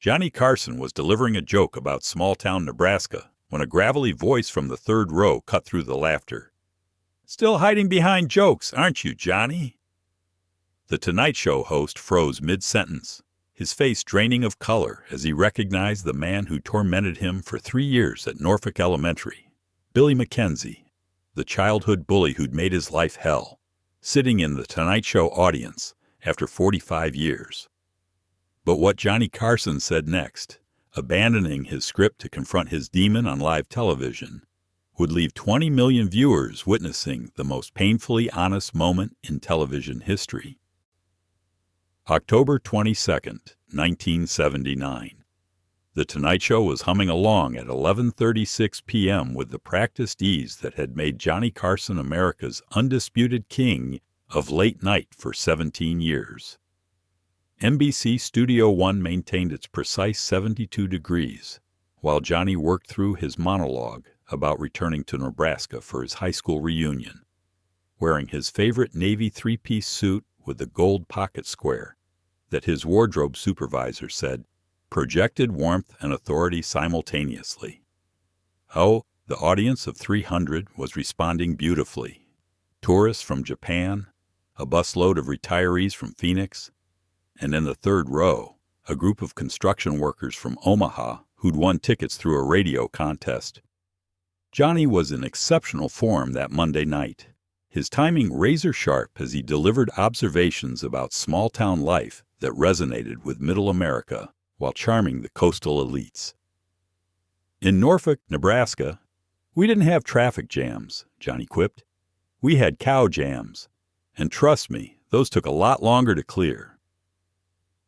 Johnny Carson was delivering a joke about small-town Nebraska when a gravelly voice from the third row cut through the laughter. "Still hiding behind jokes, aren't you, Johnny?" The Tonight Show host froze mid-sentence, his face draining of color as he recognized the man who tormented him for 3 years at Norfolk Elementary, Billy McKenzie, the childhood bully who'd made his life hell, sitting in the Tonight Show audience after 45 years. But what Johnny Carson said next, abandoning his script to confront his demon on live television, would leave 20 million viewers witnessing the most painfully honest moment in television history. October 22nd, 1979. The Tonight Show was humming along at 11:36 p.m. with the practiced ease that had made Johnny Carson America's undisputed king of late night for 17 years. NBC Studio One maintained its precise 72 degrees, while Johnny worked through his monologue about returning to Nebraska for his high school reunion, wearing his favorite Navy three-piece suit with the gold pocket square that his wardrobe supervisor said projected warmth and authority simultaneously. Oh, the audience of 300 was responding beautifully. Tourists from Japan, a busload of retirees from Phoenix, and in the third row, a group of construction workers from Omaha who'd won tickets through a radio contest. Johnny was in exceptional form that Monday night, his timing razor-sharp as he delivered observations about small-town life that resonated with Middle America while charming the coastal elites. "In Norfolk, Nebraska, we didn't have traffic jams," Johnny quipped. "We had cow jams, and trust me, those took a lot longer to clear."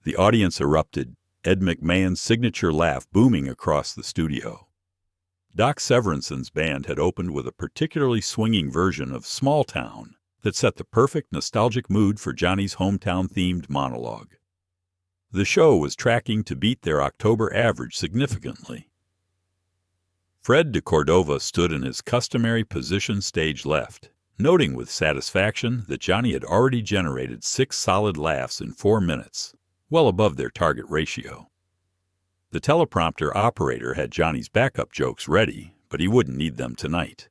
The audience erupted, Ed McMahon's signature laugh booming across the studio. Doc Severinsen's band had opened with a particularly swinging version of Small Town that set the perfect nostalgic mood for Johnny's hometown-themed monologue. The show was tracking to beat their October average significantly. Fred de Cordova stood in his customary position stage left, noting with satisfaction that Johnny had already generated 6 solid laughs in 4 minutes, well above their target ratio. The teleprompter operator had Johnny's backup jokes ready, but he wouldn't need them tonight.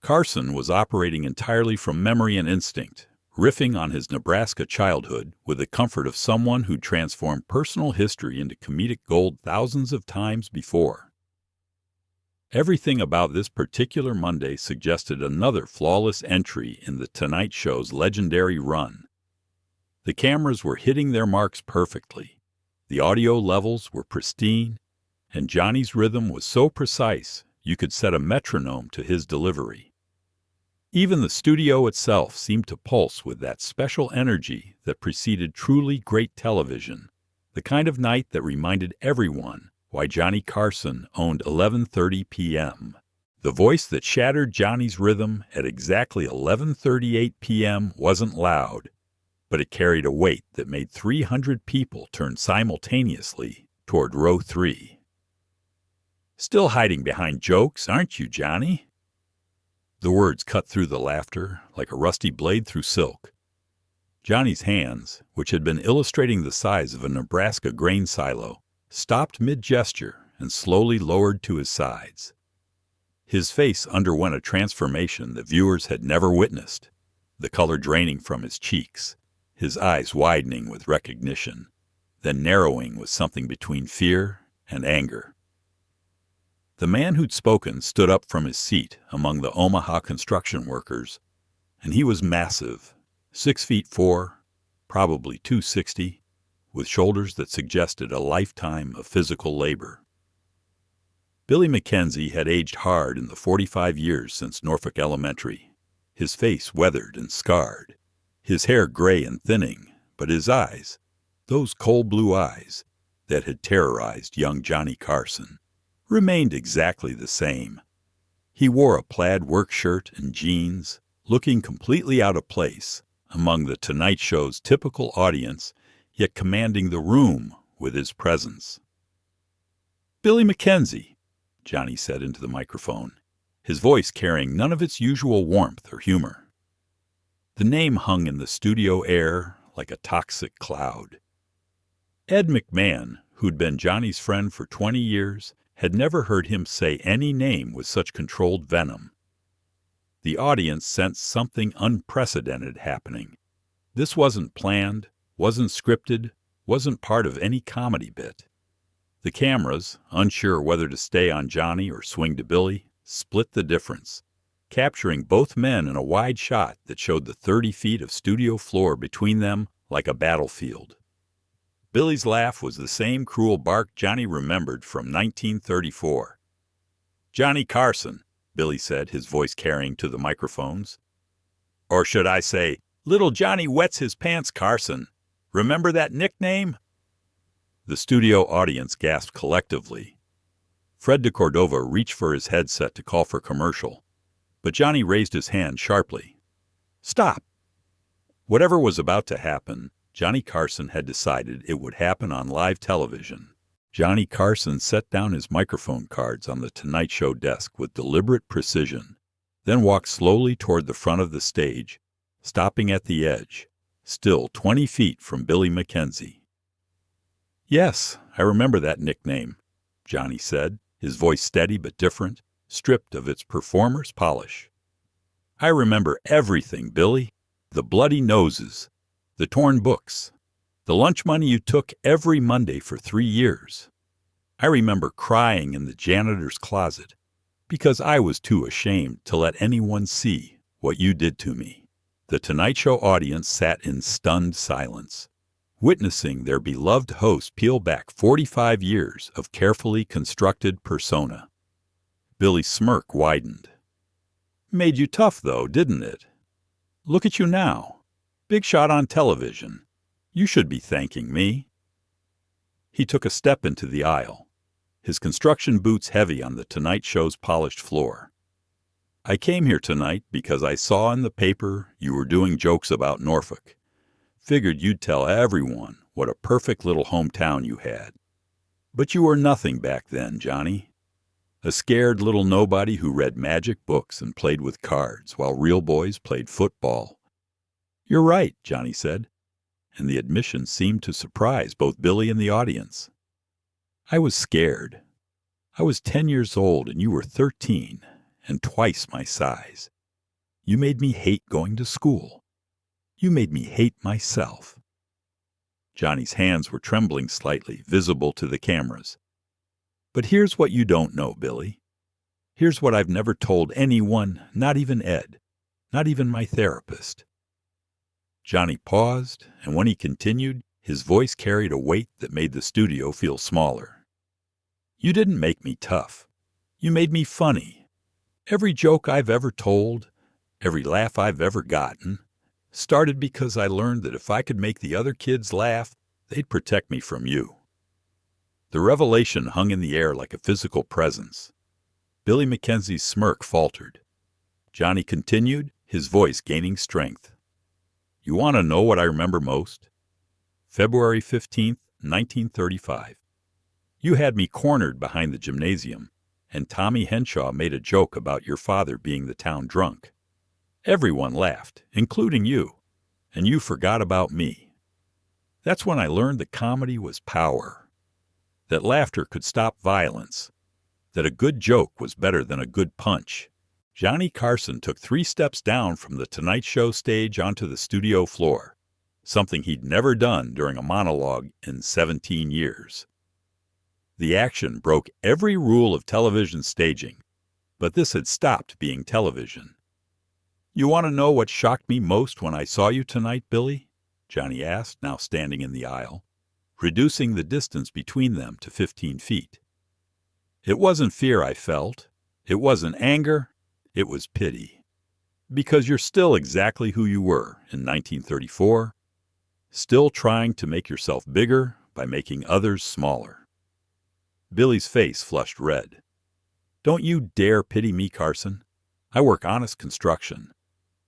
Carson was operating entirely from memory and instinct, riffing on his Nebraska childhood with the comfort of someone who'd transformed personal history into comedic gold thousands of times before. Everything about this particular Monday suggested another flawless entry in the Tonight Show's legendary run. The cameras were hitting their marks perfectly. The audio levels were pristine, and Johnny's rhythm was so precise you could set a metronome to his delivery. Even the studio itself seemed to pulse with that special energy that preceded truly great television, the kind of night that reminded everyone why Johnny Carson owned 11:30 p.m. The voice that shattered Johnny's rhythm at exactly 11:38 p.m. wasn't loud, but it carried a weight that made 300 people turn simultaneously toward row 3. "Still hiding behind jokes, aren't you, Johnny?" The words cut through the laughter like a rusty blade through silk. Johnny's hands, which had been illustrating the size of a Nebraska grain silo, stopped mid-gesture and slowly lowered to his sides. His face underwent a transformation that viewers had never witnessed, the color draining from his cheeks, his eyes widening with recognition, then narrowing with something between fear and anger. The man who'd spoken stood up from his seat among the Omaha construction workers, and he was massive, 6'4", probably 260, with shoulders that suggested a lifetime of physical labor. Billy McKenzie had aged hard in the 45 years since Norfolk Elementary, his face weathered and scarred, his hair gray and thinning, but his eyes, those cold blue eyes that had terrorized young Johnny Carson, remained exactly the same. He wore a plaid work shirt and jeans, looking completely out of place among the Tonight Show's typical audience, yet commanding the room with his presence. "Billy McKenzie," Johnny said into the microphone, his voice carrying none of its usual warmth or humor. The name hung in the studio air like a toxic cloud. Ed McMahon, who'd been Johnny's friend for 20 years, had never heard him say any name with such controlled venom. The audience sensed something unprecedented happening. This wasn't planned, wasn't scripted, wasn't part of any comedy bit. The cameras, unsure whether to stay on Johnny or swing to Billy, split the difference, capturing both men in a wide shot that showed the 30 feet of studio floor between them like a battlefield. Billy's laugh was the same cruel bark Johnny remembered from 1934. "Johnny Carson," Billy said, his voice carrying to the microphones. "Or should I say, Little Johnny Wets His Pants Carson. Remember that nickname?" The studio audience gasped collectively. Fred de Cordova reached for his headset to call for commercial, but Johnny raised his hand sharply. "Stop!" Whatever was about to happen, Johnny Carson had decided it would happen on live television. Johnny Carson set down his microphone cards on the Tonight Show desk with deliberate precision, then walked slowly toward the front of the stage, stopping at the edge, still 20 feet from Billy Mackenzie. "Yes, I remember that nickname," Johnny said, his voice steady but different, stripped of its performer's polish. "I remember everything, Billy. The bloody noses, the torn books, the lunch money you took every Monday for 3 years. I remember crying in the janitor's closet because I was too ashamed to let anyone see what you did to me." The Tonight Show audience sat in stunned silence, witnessing their beloved host peel back 45 years of carefully constructed persona. Billy's smirk widened. "Made you tough, though, didn't it? Look at you now. Big shot on television. You should be thanking me." He took a step into the aisle, his construction boots heavy on the Tonight Show's polished floor. "I came here tonight because I saw in the paper you were doing jokes about Norfolk. Figured you'd tell everyone what a perfect little hometown you had. But you were nothing back then, Johnny. A scared little nobody who read magic books and played with cards while real boys played football." "You're right," Johnny said, and the admission seemed to surprise both Billy and the audience. "I was scared. I was 10 years old and you were 13 and twice my size. You made me hate going to school. You made me hate myself." Johnny's hands were trembling slightly, visible to the cameras. "But here's what you don't know, Billy. Here's what I've never told anyone, not even Ed, not even my therapist." Johnny paused, and when he continued, his voice carried a weight that made the studio feel smaller. "You didn't make me tough. You made me funny. Every joke I've ever told, every laugh I've ever gotten, started because I learned that if I could make the other kids laugh, they'd protect me from you." The revelation hung in the air like a physical presence. Billy Mackenzie's smirk faltered. Johnny continued, his voice gaining strength. "You want to know what I remember most? February 15th, 1935. You had me cornered behind the gymnasium, and Tommy Henshaw made a joke about your father being the town drunk. Everyone laughed, including you, and you forgot about me. That's when I learned that comedy was power, that laughter could stop violence, that a good joke was better than a good punch." Johnny Carson took 3 steps down from the Tonight Show stage onto the studio floor, something he'd never done during a monologue in 17 years. The action broke every rule of television staging, but this had stopped being television. "You want to know what shocked me most when I saw you tonight, Billy?" Johnny asked, now standing in the aisle, reducing the distance between them to 15 feet. "It wasn't fear I felt. It wasn't anger. It was pity. Because you're still exactly who you were in 1934, still trying to make yourself bigger by making others smaller." Billy's face flushed red. "Don't you dare pity me, Carson. I work honest construction.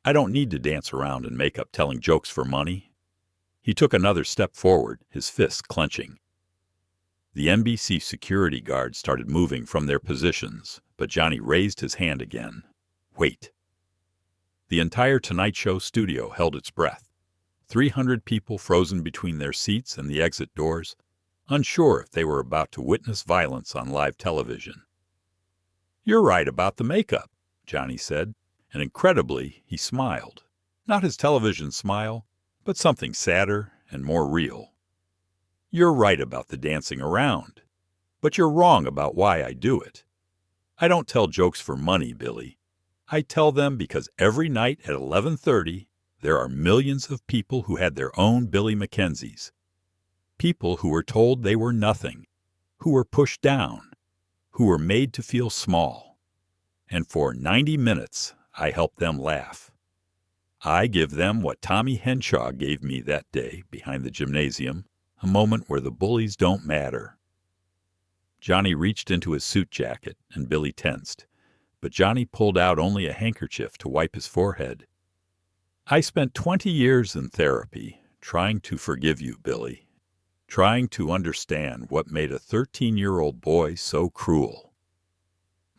I don't need to dance around in makeup telling jokes for money." He took another step forward, his fists clenching. The NBC security guards started moving from their positions, but Johnny raised his hand again. "Wait." The entire Tonight Show studio held its breath. 300 people frozen between their seats and the exit doors, unsure if they were about to witness violence on live television. "You're right about the makeup," Johnny said, and incredibly, he smiled. Not his television smile, but something sadder and more real. "You're right about the dancing around, but you're wrong about why I do it. I don't tell jokes for money, Billy. I tell them because every night at 11:30, there are millions of people who had their own Billy Mackenzies. People who were told they were nothing, who were pushed down, who were made to feel small. And for 90 minutes, I help them laugh. I give them what Tommy Henshaw gave me that day behind the gymnasium, a moment where the bullies don't matter." Johnny reached into his suit jacket, and Billy tensed, but Johnny pulled out only a handkerchief to wipe his forehead. "I spent 20 years in therapy trying to forgive you, Billy, trying to understand what made a 13-year-old boy so cruel.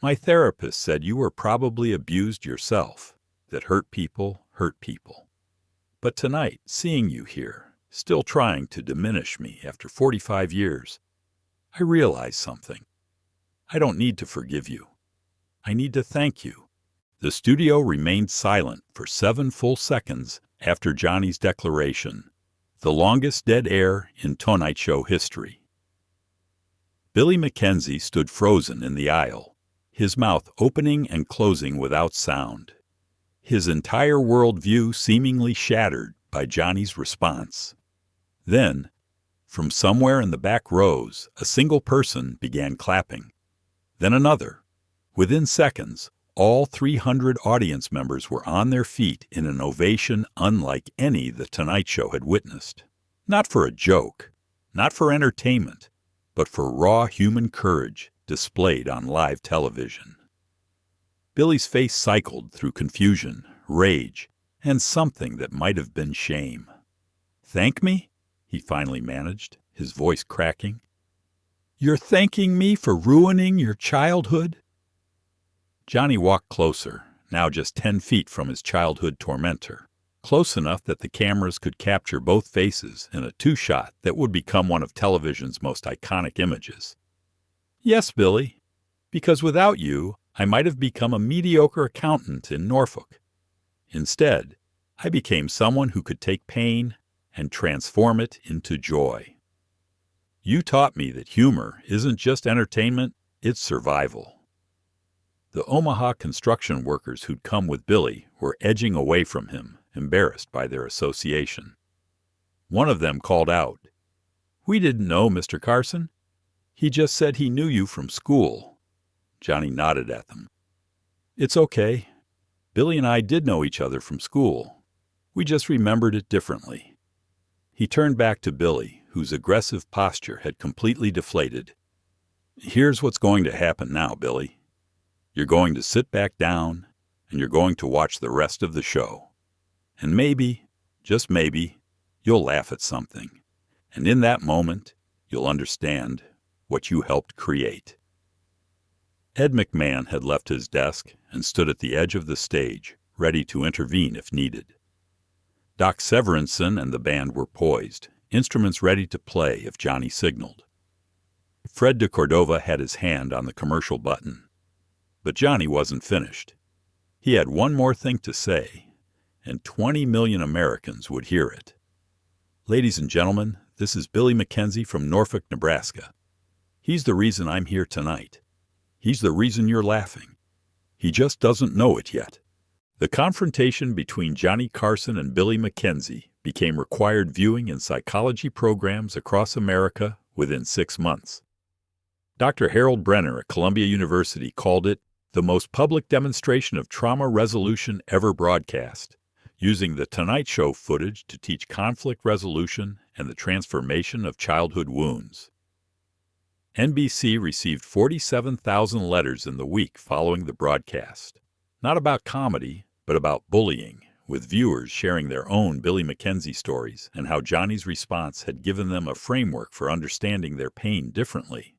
My therapist said you were probably abused yourself, that hurt people hurt people. But tonight, seeing you here, still trying to diminish me after 45 years, I realize something. I don't need to forgive you. I need to thank you." The studio remained silent for 7 full seconds after Johnny's declaration, the longest dead air in Tonight Show history. Billy Mackenzie stood frozen in the aisle, his mouth opening and closing without sound, his entire worldview seemingly shattered by Johnny's response. Then, from somewhere in the back rows, a single person began clapping. Then another. Within seconds, all 300 audience members were on their feet in an ovation unlike any The Tonight Show had witnessed. Not for a joke, not for entertainment, but for raw human courage displayed on live television. Billy's face cycled through confusion, rage, and something that might have been shame. "Thank me?" he finally managed, his voice cracking. "You're thanking me for ruining your childhood?" Johnny walked closer, now just 10 feet from his childhood tormentor, close enough that the cameras could capture both faces in a two-shot that would become one of television's most iconic images. "Yes, Billy, because without you, I might have become a mediocre accountant in Norfolk. Instead, I became someone who could take pain and transform it into joy. You taught me that humor isn't just entertainment, it's survival." The Omaha construction workers who'd come with Billy were edging away from him, embarrassed by their association. One of them called out, "We didn't know Mr. Carson. He just said he knew you from school." Johnny nodded at them. "It's okay. Billy and I did know each other from school. We just remembered it differently." He turned back to Billy, whose aggressive posture had completely deflated. "Here's what's going to happen now, Billy. You're going to sit back down, and you're going to watch the rest of the show. And maybe, just maybe, you'll laugh at something. And in that moment, you'll understand what you helped create." Ed McMahon had left his desk and stood at the edge of the stage, ready to intervene if needed. Doc Severinsen and the band were poised, instruments ready to play if Johnny signaled. Fred de Cordova had his hand on the commercial button. But Johnny wasn't finished. He had one more thing to say, and 20 million Americans would hear it. "Ladies and gentlemen, this is Billy Mackenzie from Norfolk, Nebraska. He's the reason I'm here tonight. He's the reason you're laughing. He just doesn't know it yet." The confrontation between Johnny Carson and Billy Mackenzie became required viewing in psychology programs across America within 6 months. Dr. Harold Brenner at Columbia University called it the most public demonstration of trauma resolution ever broadcast, using the Tonight Show footage to teach conflict resolution and the transformation of childhood wounds. NBC received 47,000 letters in the week following the broadcast, not about comedy, but about bullying, with viewers sharing their own Billy Mackenzie stories and how Johnny's response had given them a framework for understanding their pain differently.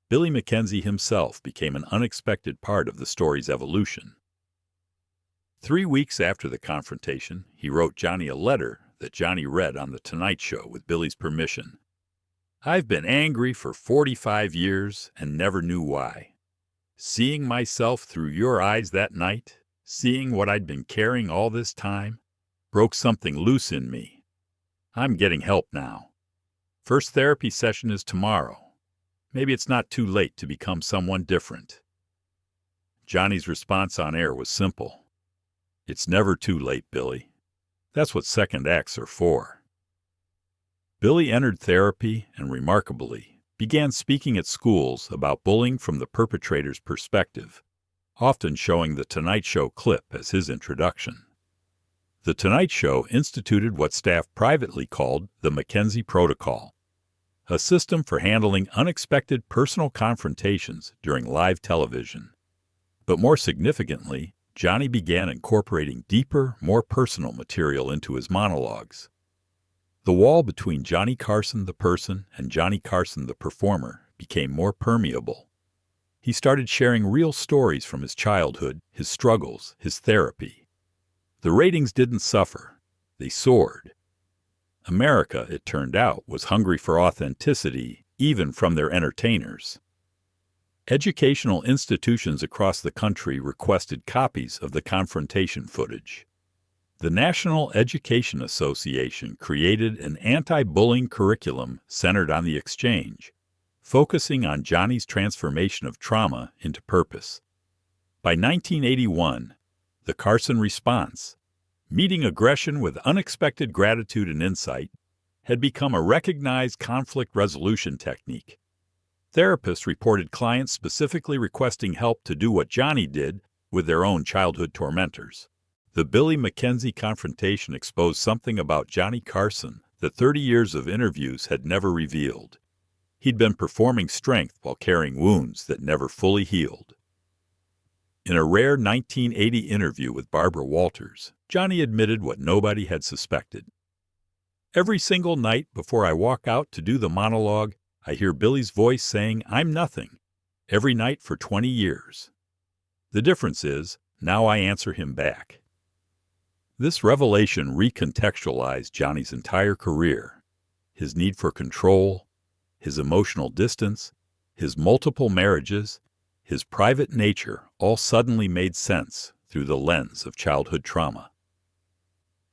Billy Mackenzie himself became an unexpected part of the story's evolution. 3 weeks after the confrontation, he wrote Johnny a letter that Johnny read on The Tonight Show with Billy's permission. I've been angry for 45 years and never knew why. Seeing myself through your eyes that night, seeing what I'd been carrying all this time, broke something loose in me. I'm getting help now. First therapy session is tomorrow. Maybe it's not too late to become someone different. Johnny's response on air was simple. It's never too late, Billy. That's what second acts are for. Billy entered therapy and, remarkably, began speaking at schools about bullying from the perpetrator's perspective, often showing The Tonight Show clip as his introduction. The Tonight Show instituted what staff privately called the Mackenzie Protocol, a system for handling unexpected personal confrontations during live television. But more significantly, Johnny began incorporating deeper, more personal material into his monologues. The wall between Johnny Carson the person and Johnny Carson the performer became more permeable. He started sharing real stories from his childhood, his struggles, his therapy. The ratings didn't suffer. They soared. America, it turned out, was hungry for authenticity, even from their entertainers. Educational institutions across the country requested copies of the confrontation footage. The National Education Association created an anti-bullying curriculum centered on the exchange, focusing on Johnny's transformation of trauma into purpose. By 1981, the Carson response, meeting aggression with unexpected gratitude and insight, had become a recognized conflict resolution technique. Therapists reported clients specifically requesting help to do what Johnny did with their own childhood tormentors. The Billy Mackenzie confrontation exposed something about Johnny Carson that 30 years of interviews had never revealed. He'd been performing strength while carrying wounds that never fully healed. In a rare 1980 interview with Barbara Walters, Johnny admitted what nobody had suspected. Every single night before I walk out to do the monologue, I hear Billy's voice saying, "I'm nothing," every night for 20 years. The difference is, now I answer him back. This revelation recontextualized Johnny's entire career. His need for control, his emotional distance, his multiple marriages, his private nature all suddenly made sense through the lens of childhood trauma.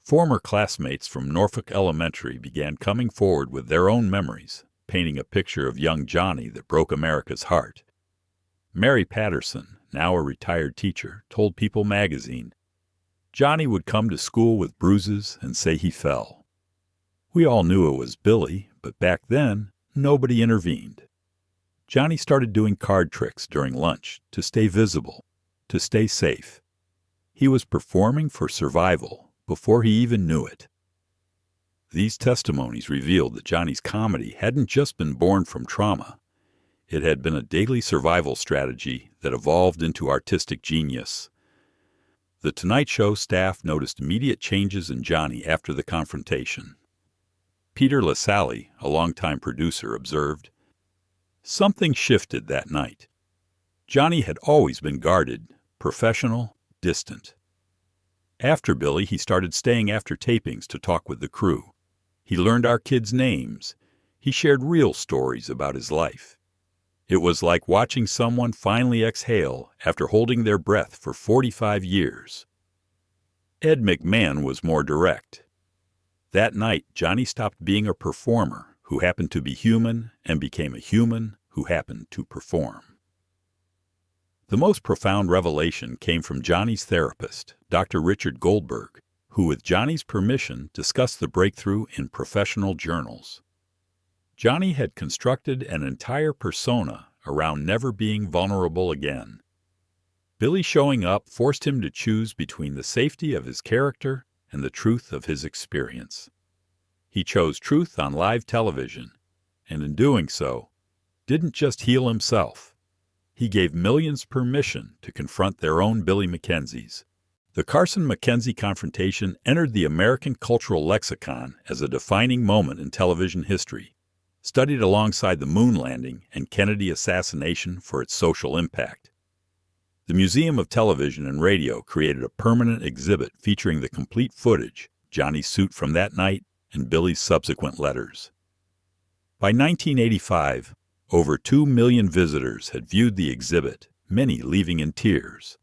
Former classmates from Norfolk Elementary began coming forward with their own memories, painting a picture of young Johnny that broke America's heart. Mary Patterson, now a retired teacher, told People magazine, Johnny would come to school with bruises and say he fell. We all knew it was Billy, but back then, nobody intervened. Johnny started doing card tricks during lunch to stay visible, to stay safe. He was performing for survival before he even knew it. These testimonies revealed that Johnny's comedy hadn't just been born from trauma. It had been a daily survival strategy that evolved into artistic genius. The Tonight Show staff noticed immediate changes in Johnny after the confrontation. Peter LaSalle, a longtime producer, observed, "Something shifted that night. Johnny had always been guarded, professional, distant. After Billy, he started staying after tapings to talk with the crew. He learned our kids' names. He shared real stories about his life. It was like watching someone finally exhale after holding their breath for 45 years. Ed McMahon was more direct. That night, Johnny stopped being a performer who happened to be human and became a human who happened to perform." The most profound revelation came from Johnny's therapist, Dr. Richard Goldberg, who, with Johnny's permission, discussed the breakthrough in professional journals. Johnny had constructed an entire persona around never being vulnerable again. Billy showing up forced him to choose between the safety of his character and the truth of his experience. He chose truth on live television, and in doing so, didn't just heal himself. He gave millions permission to confront their own Billy Mackenzies. The Carson-Mackenzie confrontation entered the American cultural lexicon as a defining moment in television history, studied alongside the moon landing and Kennedy assassination for its social impact. The Museum of Television and Radio created a permanent exhibit featuring the complete footage, Johnny's suit from that night, and Billy's subsequent letters. By 1985, over 2 million visitors had viewed the exhibit, many leaving in tears.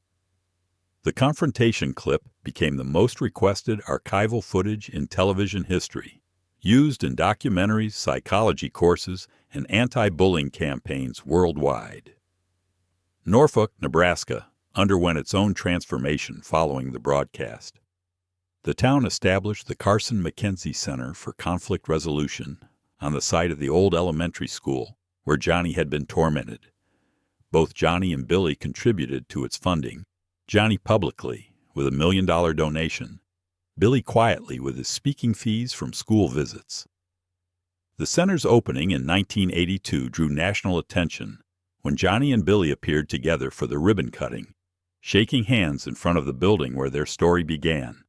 The confrontation clip became the most requested archival footage in television history, used in documentaries, psychology courses, and anti-bullying campaigns worldwide. Norfolk, Nebraska, underwent its own transformation following the broadcast. The town established the Carson-McKenzie Center for Conflict Resolution on the site of the old elementary school where Johnny had been tormented. Both Johnny and Billy contributed to its funding, Johnny publicly with a $1 million donation, Billy quietly with his speaking fees from school visits. The center's opening in 1982 drew national attention when Johnny and Billy appeared together for the ribbon cutting, shaking hands in front of the building where their story began.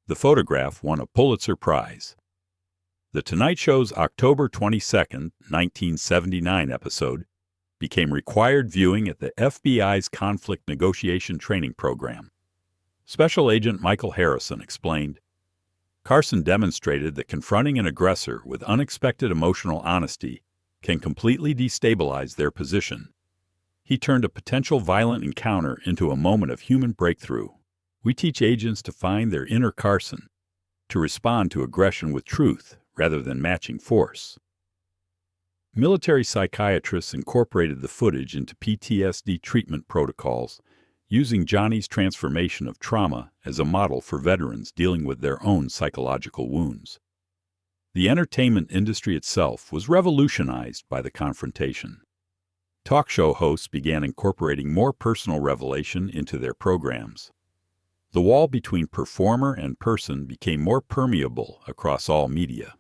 The photograph won a Pulitzer Prize. The Tonight Show's October 22, 1979 episode became required viewing at the FBI's conflict negotiation training program. Special Agent Michael Harrison explained, Carson demonstrated that confronting an aggressor with unexpected emotional honesty can completely destabilize their position. He turned a potential violent encounter into a moment of human breakthrough. We teach agents to find their inner Carson, to respond to aggression with truth rather than matching force. Military psychiatrists incorporated the footage into PTSD treatment protocols, using Johnny's transformation of trauma as a model for veterans dealing with their own psychological wounds. The entertainment industry itself was revolutionized by the confrontation. Talk show hosts began incorporating more personal revelation into their programs. The wall between performer and person became more permeable across all media.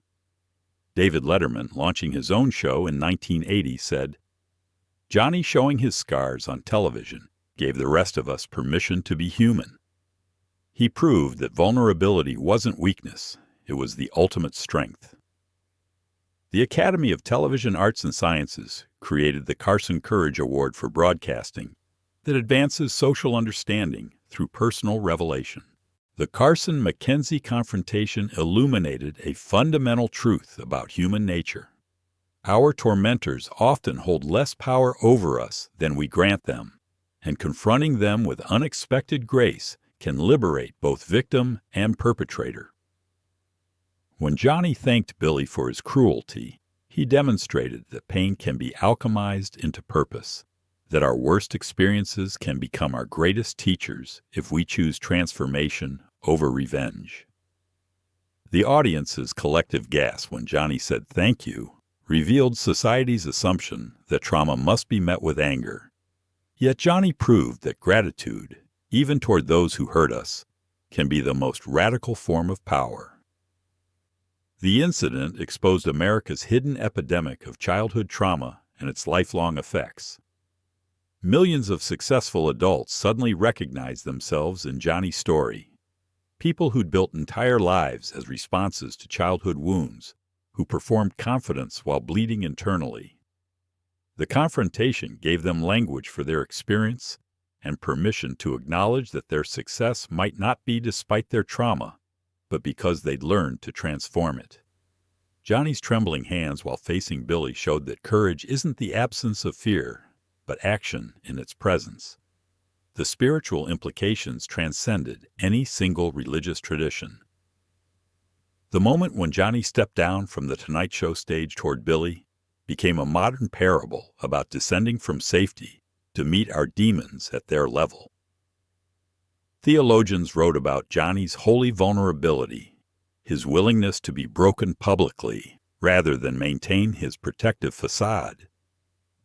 David Letterman, launching his own show in 1980, said, Johnny showing his scars on television gave the rest of us permission to be human. He proved that vulnerability wasn't weakness, it was the ultimate strength. The Academy of Television Arts and Sciences created the Carson Courage Award for Broadcasting that advances social understanding through personal revelation. The Carson-McKenzie confrontation illuminated a fundamental truth about human nature. Our tormentors often hold less power over us than we grant them, and confronting them with unexpected grace can liberate both victim and perpetrator. When Johnny thanked Billy for his cruelty, he demonstrated that pain can be alchemized into purpose, that our worst experiences can become our greatest teachers if we choose transformation over revenge. The audience's collective gasp when Johnny said thank you revealed society's assumption that trauma must be met with anger. Yet Johnny proved that gratitude, even toward those who hurt us, can be the most radical form of power. The incident exposed America's hidden epidemic of childhood trauma and its lifelong effects. Millions of successful adults suddenly recognized themselves in Johnny's story. People who'd built entire lives as responses to childhood wounds, who performed confidence while bleeding internally. The confrontation gave them language for their experience and permission to acknowledge that their success might not be despite their trauma, but because they'd learned to transform it. Johnny's trembling hands while facing Billy showed that courage isn't the absence of fear, but action in its presence. The spiritual implications transcended any single religious tradition. The moment when Johnny stepped down from the Tonight Show stage toward Billy became a modern parable about descending from safety to meet our demons at their level. Theologians wrote about Johnny's holy vulnerability, his willingness to be broken publicly rather than maintain his protective facade.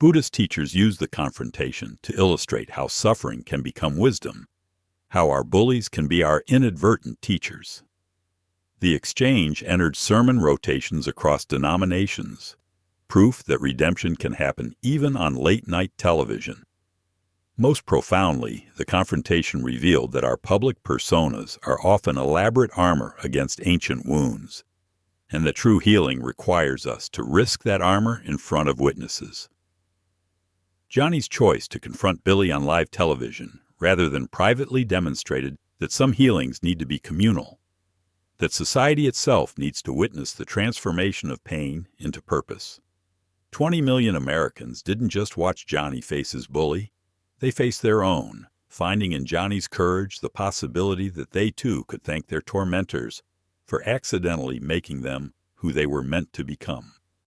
Buddhist teachers use the confrontation to illustrate how suffering can become wisdom, how our bullies can be our inadvertent teachers. The exchange entered sermon rotations across denominations, proof that redemption can happen even on late-night television. Most profoundly, the confrontation revealed that our public personas are often elaborate armor against ancient wounds, and that true healing requires us to risk that armor in front of witnesses. Johnny's choice to confront Billy on live television rather than privately demonstrated that some healings need to be communal, that society itself needs to witness the transformation of pain into purpose. 20 million Americans didn't just watch Johnny face his bully. They faced their own, finding in Johnny's courage the possibility that they too could thank their tormentors for accidentally making them who they were meant to become.